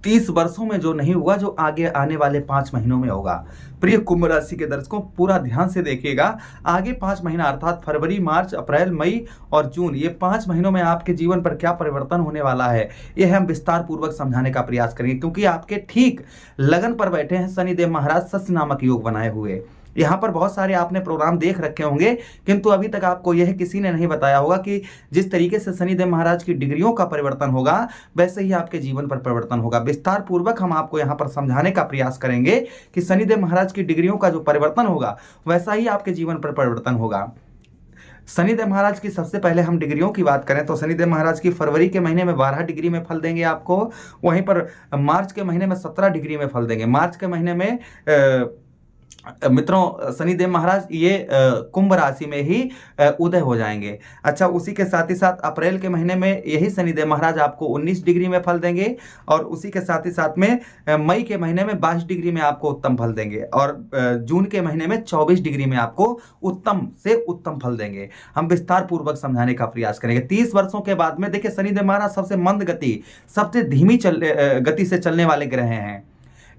30 वर्षों में जो नहीं हुआ, जो आगे आने वाले 5 महीनों में होगा। प्रिय कुंभ राशि के दर्शकों, पूरा ध्यान से देखिएगा। आगे 5 महीना अर्थात फरवरी, मार्च, अप्रैल, मई और जून, ये 5 महीनों में आपके जीवन पर क्या परिवर्तन होने वाला है, यह हम विस्तार पूर्वक समझाने का प्रयास करेंगे। क्योंकि आपके ठीक लगन पर बैठे हैं शनिदेव महाराज सस्य नामक योग बनाए हुए। यहाँ पर बहुत सारे आपने प्रोग्राम देख रखे होंगे, किंतु अभी तक आपको यह किसी ने नहीं बताया होगा कि जिस तरीके से शनिदेव महाराज की डिग्रियों का परिवर्तन होगा, वैसे ही आपके जीवन पर परिवर्तन होगा। विस्तार पूर्वक हम आपको यहाँ पर समझाने का प्रयास करेंगे कि शनिदेव महाराज की डिग्रियों का जो परिवर्तन होगा, वैसा ही आपके जीवन पर परिवर्तन होगा। शनिदेव महाराज की सबसे पहले हम डिग्रियों की बात करें तो शनिदेव महाराज की फरवरी के महीने में 12 डिग्री में फल देंगे आपको। वहीं पर मार्च के महीने में 17 डिग्री में फल देंगे। मार्च के महीने में मित्रों शनिदेव महाराज ये कुंभ राशि में ही उदय हो जाएंगे। अच्छा, उसी के साथ ही साथ अप्रैल के महीने में यही शनिदेव महाराज आपको 19 डिग्री में फल देंगे और उसी के साथ ही साथ में मई के महीने में 22 डिग्री में आपको उत्तम फल देंगे और जून के महीने में 24 डिग्री में आपको उत्तम से उत्तम फल देंगे। हम विस्तार पूर्वक समझाने का प्रयास करेंगे। 30 वर्षों के बाद में देखिए, शनिदेव महाराज सबसे मंद गति, सबसे धीमी गति से चलने वाले ग्रह हैं।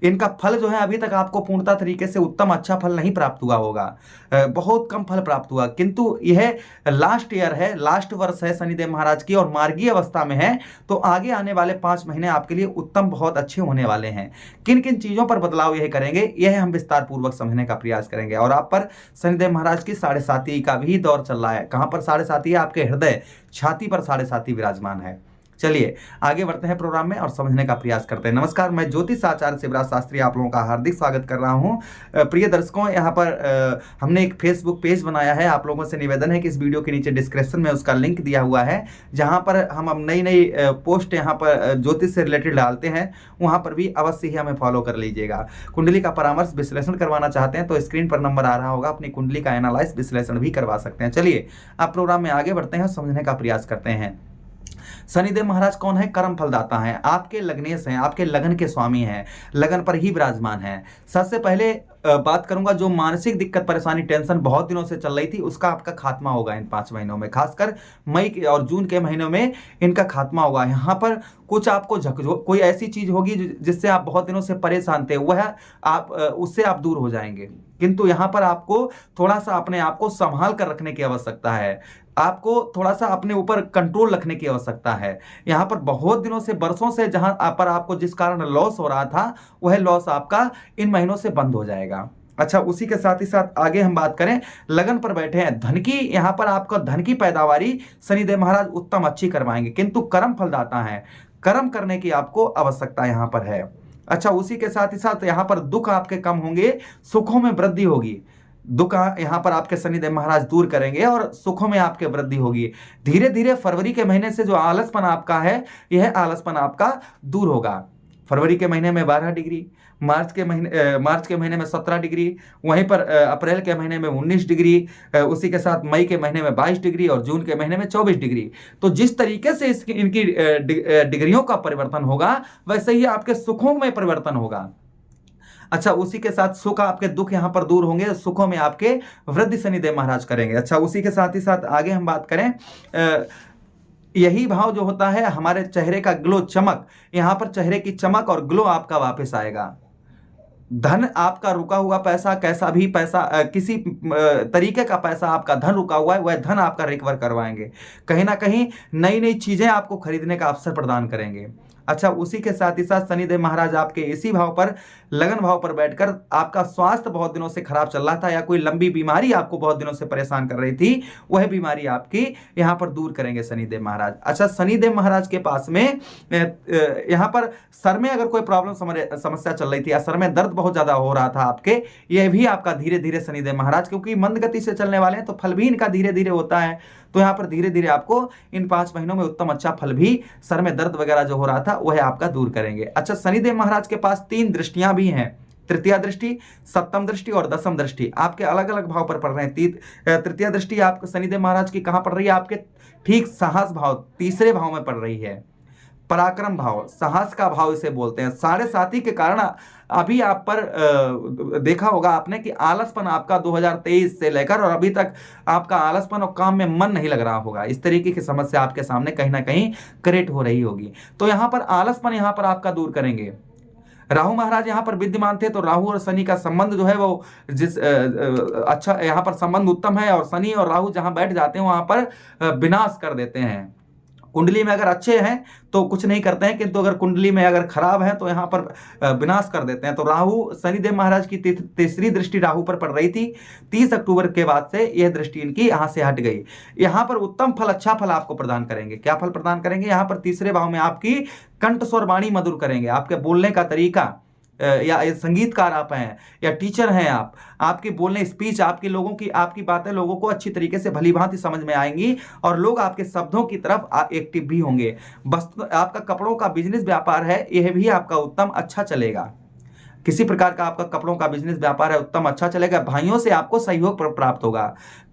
इनका फल जो है अभी तक आपको पूर्णतः तरीके से उत्तम अच्छा फल नहीं प्राप्त हुआ होगा, बहुत कम फल प्राप्त हुआ। किंतु यह लास्ट ईयर है, लास्ट वर्ष है शनिदेव महाराज की और मार्गीय अवस्था में है, तो आगे आने वाले 5 महीने आपके लिए उत्तम बहुत अच्छे होने वाले हैं। किन किन चीजों पर बदलाव यह करेंगे, यह हम विस्तार पूर्वक समझने का प्रयास करेंगे। और आप पर शनिदेव महाराज की 7.5 का भी दौर चल रहा है। कहां पर 7.5? आपके हृदय छाती पर 7.5 विराजमान है। चलिए आगे बढ़ते हैं प्रोग्राम में और समझने का प्रयास करते हैं। नमस्कार, मैं ज्योतिष आचार्य शिवराज शास्त्री आप लोगों का हार्दिक स्वागत कर रहा हूं। प्रिय दर्शकों, यहाँ पर हमने एक फेसबुक पेज बनाया है। आप लोगों से निवेदन है कि इस वीडियो के नीचे डिस्क्रिप्शन में उसका लिंक दिया हुआ है, जहां पर हम नई नई पोस्ट यहाँ पर ज्योतिष से रिलेटेड डालते हैं। वहां पर भी अवश्य ही हमें फॉलो कर लीजिएगा। कुंडली का परामर्श विश्लेषण करवाना चाहते हैं तो स्क्रीन पर नंबर आ रहा होगा, अपनी कुंडली का एनालाइज विश्लेषण भी करवा सकते हैं। चलिए आप प्रोग्राम में आगे बढ़ते हैं, समझने का प्रयास करते हैं। शनिदेव महाराज कौन है? कर्म फलदाता हैं, आपके लग्नेश हैं, आपके लगन के स्वामी हैं, लगन पर ही विराजमान हैं। सबसे पहले बात करूंगा, जो मानसिक दिक्कत, परेशानी, टेंशन बहुत दिनों से चल रही थी, उसका आपका खात्मा होगा इन 5 महीनों में। खासकर मई और जून के महीनों में इनका खात्मा होगा। यहाँ पर कुछ आपको कोई ऐसी चीज होगी जिससे आप बहुत दिनों से परेशान थे, वह आप उससे आप दूर हो जाएंगे। किंतु यहाँ पर आपको थोड़ा सा अपने आप को संभाल कर रखने की आवश्यकता है। आपको थोड़ा सा अपने ऊपर कंट्रोल रखने की आवश्यकता है। यहाँ पर बहुत दिनों से, बरसों से जहां पर आपको जिस कारण लॉस हो रहा था, वह लॉस आपका इन महीनों से बंद हो जाएगा। अच्छा, उसी के साथ ही साथ आगे हम बात करें, लगन पर बैठे हैं, धन की, यहाँ पर आपका धन की पैदावारी शनिदेव महाराज उत्तम अच्छी करवाएंगे। किंतु कर्म फलदाता है, कर्म करने की आपको आवश्यकता यहाँ पर है। अच्छा, उसी के साथ ही साथ यहाँ पर दुख आपके कम होंगे, सुखों में वृद्धि होगी। दुख यहाँ पर आपके शनिदेव महाराज दूर करेंगे और सुखों में आपके वृद्धि होगी। धीरे धीरे फरवरी के महीने से जो आलसपन आपका है, यह आलसपन आपका दूर होगा। फरवरी के महीने में 12 डिग्री, मार्च के महीने में 17 डिग्री, वहीं पर अप्रैल के महीने में 19 डिग्री, उसी के साथ मई के महीने में 22 डिग्री और जून के महीने में 24 डिग्री। तो जिस तरीके से इनकी डिग्रियों का परिवर्तन होगा, वैसे ही आपके सुखों में परिवर्तन होगा। अच्छा, उसी के साथ सुख, आपके दुख यहां पर दूर होंगे, सुखों में आपके वृद्धि शनिदेव महाराज करेंगे। अच्छा, उसी के साथ ही साथ आगे हम बात करें, यही भाव जो होता है हमारे चेहरे का ग्लो, चमक, यहां पर चेहरे की चमक और ग्लो आपका वापस आएगा। धन आपका रुका हुआ पैसा, कैसा भी पैसा, किसी तरीके का पैसा आपका धन रुका हुआ है, वह धन आपका रिकवर करवाएंगे। कहीं ना कहीं नई नई चीजें आपको खरीदने का अवसर प्रदान करेंगे। अच्छा, उसी के साथ ही साथ शनिदेव महाराज आपके इसी भाव पर, लगन भाव पर बैठकर, आपका स्वास्थ्य बहुत दिनों से खराब चल रहा था या कोई लंबी बीमारी आपको बहुत दिनों से परेशान कर रही थी, वह बीमारी आपकी यहाँ पर दूर करेंगे शनिदेव महाराज। अच्छा, शनिदेव महाराज के पास में यहाँ पर सर में अगर कोई प्रॉब्लम, समस्या चल रही थी या सर में दर्द बहुत ज्यादा हो रहा था आपके, यह भी आपका धीरे धीरे शनिदेव महाराज, क्योंकि मंद गति से चलने वाले हैं तो फल भी इनका धीरे धीरे होता है, तो यहाँ पर धीरे धीरे आपको इन 5 महीनों में उत्तम अच्छा फल भी, सर में दर्द वगैरह जो हो रहा था वह आपका दूर करेंगे। अच्छा, शनिदेव महाराज के पास 3 दृष्टियां भी हैं, तृतीया दृष्टि, सप्तम दृष्टि और दशम दृष्टि, आपके अलग अलग भाव पर पड़ रहे हैं। तृतीया दृष्टि आप शनिदेव महाराज की कहां पड़ रही है? आपके ठीक साहस भाव, तीसरे भाव में पड़ रही है। पराक्रम भाव, साहस का भाव इसे बोलते हैं। 7.5 के कारण अभी आप पर देखा होगा आपने कि आलसपन आपका 2023 से लेकर और अभी तक आपका आलसपन और काम में मन नहीं लग रहा होगा। इस तरीके की समस्या आपके सामने कहीं ना कहीं क्रिएट हो रही होगी। तो यहाँ पर आलसपन यहाँ पर आपका दूर करेंगे। राहु महाराज यहाँ पर विद्यमान थे, तो राहु और शनि का संबंध जो है वो जिस अच्छा यहाँ पर संबंध उत्तम है, और शनि और राहु जहां बैठ जाते हैं वहां पर विनाश कर देते हैं। कुंडली में अगर अच्छे हैं तो कुछ नहीं करते हैं, किंतु अगर कुंडली में अगर खराब है तो यहाँ पर विनाश कर देते हैं। तो राहु, शनिदेव महाराज की तीसरी दृष्टि राहु पर पड़ रही थी। 30 अक्टूबर के बाद से यह दृष्टि इनकी यहाँ से हट गई। यहाँ पर उत्तम फल, अच्छा फल आपको प्रदान करेंगे। क्या फल प्रदान करेंगे? यहाँ पर तीसरे भाव में आपकी कंठ स्वर वाणी मधुर करेंगे। आपके बोलने का तरीका, या संगीतकार आप हैं या टीचर हैं आप, आपकी बोलने स्पीच, आपकी लोगों की आपकी बातें लोगों को अच्छी तरीके से भली भांति समझ में आएंगी और लोग आपके शब्दों की तरफ एक्टिव भी होंगे। बस आपका कपड़ों का बिजनेस व्यापार है, यह भी आपका उत्तम अच्छा चलेगा। किसी प्रकार का आपका कपड़ों का बिजनेस व्यापार है, उत्तम अच्छा चलेगा। भाइयों से आपको सहयोग प्राप्त होगा।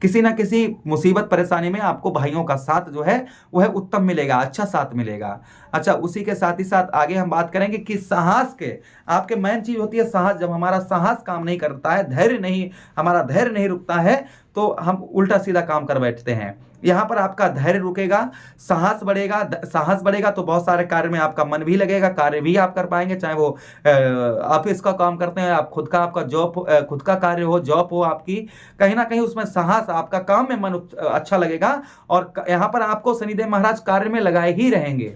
किसी ना किसी मुसीबत परेशानी में आपको भाइयों का साथ जो है वह उत्तम मिलेगा, अच्छा साथ मिलेगा। अच्छा, उसी के साथ ही साथ आगे हम बात करेंगे कि साहस के, आपके मेन चीज होती है साहस। जब हमारा साहस काम नहीं करता है, धैर्य नहीं, हमारा धैर्य नहीं रुकता है, तो हम उल्टा सीधा काम कर बैठते हैं। यहाँ पर आपका धैर्य रुकेगा, साहस बढ़ेगा। साहस बढ़ेगा तो बहुत सारे कार्य में आपका मन भी लगेगा, कार्य भी आप कर पाएंगे। चाहे वो ऑफिस का काम करते हैं, आप खुद का, आपका जॉब, खुद का कार्य हो, जॉब हो आपकी, कहीं ना कहीं उसमें साहस, आपका काम में मन अच्छा लगेगा। और यहाँ पर आपको शनिदेव महाराज कार्य में लगाए ही रहेंगे।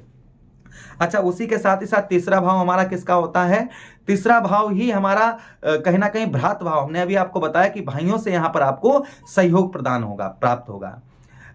अच्छा, उसी के साथ ही साथ तीसरा भाव हमारा किसका होता है? तीसरा भाव ही हमारा कहीं ना कहीं भ्रात भाव। हमने अभी आपको बताया कि भाइयों से यहाँ पर आपको सहयोग प्रदान होगा, प्राप्त होगा।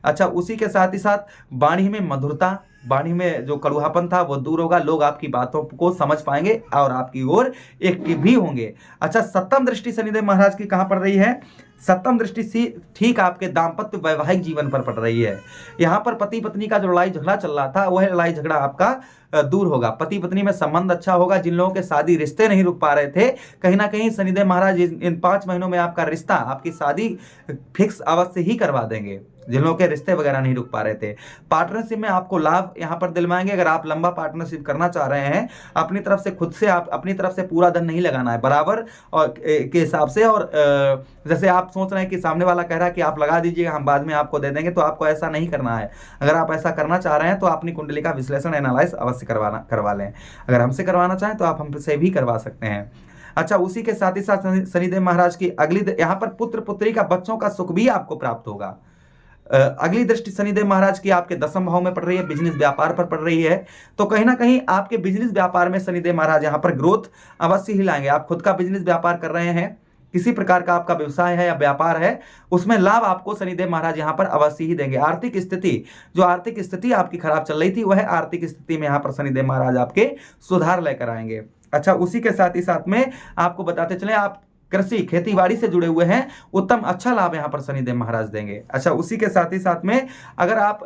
अच्छा, उसी के साथ ही साथ वाणी में मधुरता, वाणी में जो कड़ुहापन था वो दूर होगा। लोग आपकी बातों को समझ पाएंगे और आपकी ओर एक्टिव भी होंगे। अच्छा, सप्तम दृष्टि शनिदेव महाराज की कहाँ पड़ रही है? सप्तम दृष्टि ठीक आपके दाम्पत्य वैवाहिक जीवन पर पड़ रही है। यहाँ पर पति पत्नी का जो लड़ाई झगड़ा चल रहा था, वह लड़ाई झगड़ा आपका दूर होगा। पति पत्नी में संबंध अच्छा होगा। जिन लोगों के शादी रिश्ते नहीं रुक पा रहे थे, कहीं ना कहीं शनिदेव महाराज इन 5 महीनों में आपका रिश्ता, आपकी शादी फिक्स अवश्य ही करवा देंगे। जिन लोगों के रिश्ते वगैरह नहीं रुक पा रहे थे, पार्टनरशिप में आपको लाभ यहाँ पर दिलवाएंगे। अगर आप लंबा पार्टनरशिप करना चाह रहे हैं, अपनी तरफ से, खुद से, आप अपनी तरफ से पूरा धन नहीं लगाना है, बराबर और के हिसाब से। और जैसे आप सोच रहे हैं कि सामने वाला कह रहा है कि आप लगा दीजिएगा, हम बाद में आपको दे देंगे, तो आपको ऐसा नहीं करना है। अगर आप ऐसा करना चाह रहे हैं तो अपनी कुंडली का विश्लेषण, एनालाइज अवश्य करवा लें। अगर हमसे करवाना चाहें तो आप हमसे भी करवा सकते हैं। अच्छा, उसी के साथ ही साथ शनिदेव महाराज की अगली, यहाँ पर पुत्र पुत्री का, बच्चों का सुख भी आपको प्राप्त होगा। अगली दृष्टि शनिदेव महाराज की आपके 10वें भाव में पड़ रही है, बिजनेस व्यापार पर पड़ रही है। तो कहीं ना कहीं आपके बिजनेस व्यापार में शनिदेव महाराज यहाँ पर ग्रोथ अवश्य ही लाएंगे। आप खुद का बिजनेस व्यापार कर रहे हैं, किसी प्रकार का आपका व्यवसाय है या व्यापार है, उसमें लाभ आपको शनिदेव महाराज यहाँ पर अवश्य ही देंगे। आर्थिक स्थिति, जो आर्थिक स्थिति आपकी खराब चल रही थी, वह आर्थिक स्थिति में यहाँ पर शनिदेव महाराज आपके सुधार लेकर आएंगे। अच्छा, उसी के साथ ही साथ में आपको बताते चले, आप कृषि खेती बाड़ी से जुड़े हुए हैं, उत्तम अच्छा लाभ यहाँ पर शनिदेव महाराज देंगे। अच्छा, उसी के साथ ही साथ में अगर आप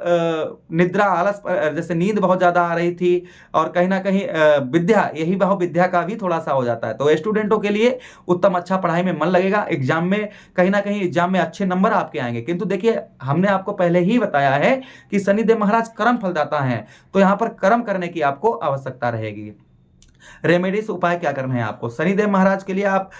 निद्रा, आलस, जैसे नींद बहुत ज्यादा आ रही थी और कहीं ना कहीं विद्या, यही भाव विद्या का भी थोड़ा सा हो जाता है, तो स्टूडेंटों के लिए उत्तम अच्छा पढ़ाई में मन लगेगा। एग्जाम में कहीं ना कहीं एग्जाम में अच्छे नंबर आपके आएंगे। किंतु देखिए, हमने आपको पहले ही बताया है कि शनिदेव महाराज कर्म फलदाता हैं, तो यहाँ पर कर्म करने की आपको आवश्यकता रहेगी। रेमेडीज, उपाय क्या करना है आपको? शनिदेव महाराज के लिए आप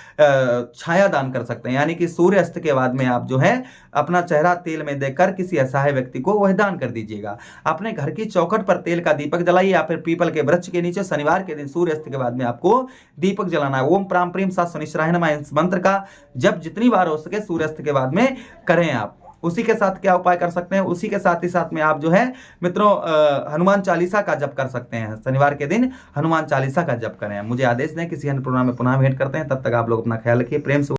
छाया दान कर सकते हैं, यानी कि सूर्य अस्त के बाद में आप जो है अपना चेहरा तेल में देकर किसी असहाय व्यक्ति को वह दान कर दीजिएगा। अपने घर की चौखट पर तेल का दीपक जलाइए, या फिर पीपल के वृक्ष के नीचे शनिवार के दिन सूर्य अस्त के बाद में आपको दीपक जलाना है। ओम प्राम प्रीम सा शनिश्चराय नमः, इस मंत्र का जब जितनी बार हो सके सूर्य अस्त के बाद में करें आप। उसी के साथ क्या उपाय कर सकते हैं? उसी के साथ ही साथ में आप जो है मित्रों हनुमान चालीसा का जप कर सकते हैं। शनिवार के दिन हनुमान चालीसा का जप करें। मुझे आदेश दें, किसी अन्य प्रोग्राम में पुनः भेंट करते हैं। तब तक आप लोग अपना ख्याल रखिए। प्रेम से